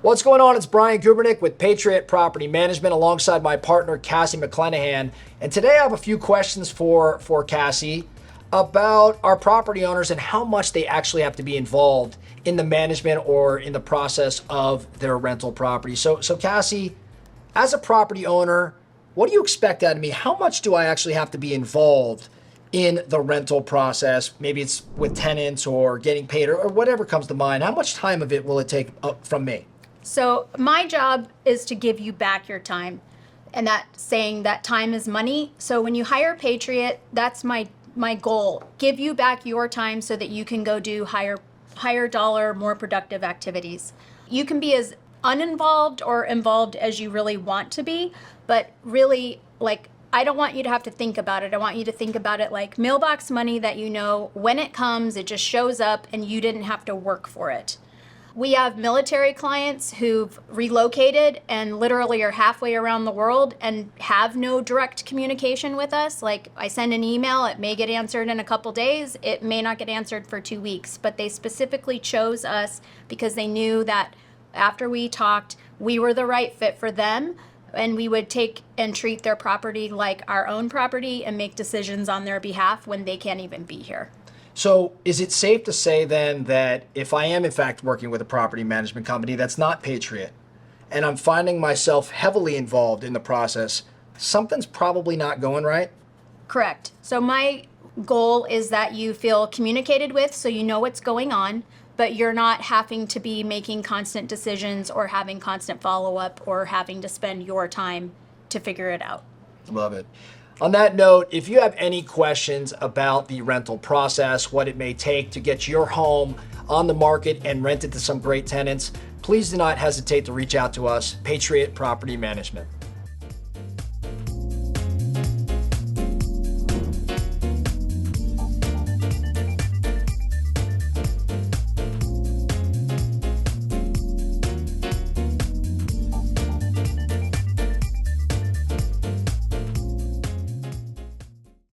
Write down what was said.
What's going on? It's Brian Gubernick with Patriot Property Management alongside my partner, Cassie McClenahan. And today I have a few questions for Cassie about our property owners and how much they actually have to be involved in the management or in the process of their rental property. So Cassie, as a property owner, what do you expect out of me? How much do I actually have to be involved in the rental process? Maybe it's with tenants or getting paid or whatever comes to mind. How much time of it will it take from me? So my job is to give you back your time, and that saying that time is money. So when you hire Patriot, that's my goal. Give you back your time so that you can go do higher dollar, more productive activities. You can be as uninvolved or involved as you really want to be, but really, I don't want you to have to think about it. I want you to think about it like mailbox money that you know when it comes, it just shows up and you didn't have to work for it. We have military clients who've relocated and literally are halfway around the world and have no direct communication with us. Like, I send an email, it may get answered in a couple days, it may not get answered for 2 weeks, but they specifically chose us because they knew that after we talked, we were the right fit for them, and we would take and treat their property like our own property and make decisions on their behalf when they can't even be here. So is it safe to say then that if I am in fact working with a property management company that's not Patriot and I'm finding myself heavily involved in the process, something's probably not going right? Correct. So my goal is that you feel communicated with so you know what's going on, but you're not having to be making constant decisions or having constant follow-up or having to spend your time to figure it out. Love it. On that note, if you have any questions about the rental process, what it may take to get your home on the market and rented to some great tenants, please do not hesitate to reach out to us, Patriot Property Management.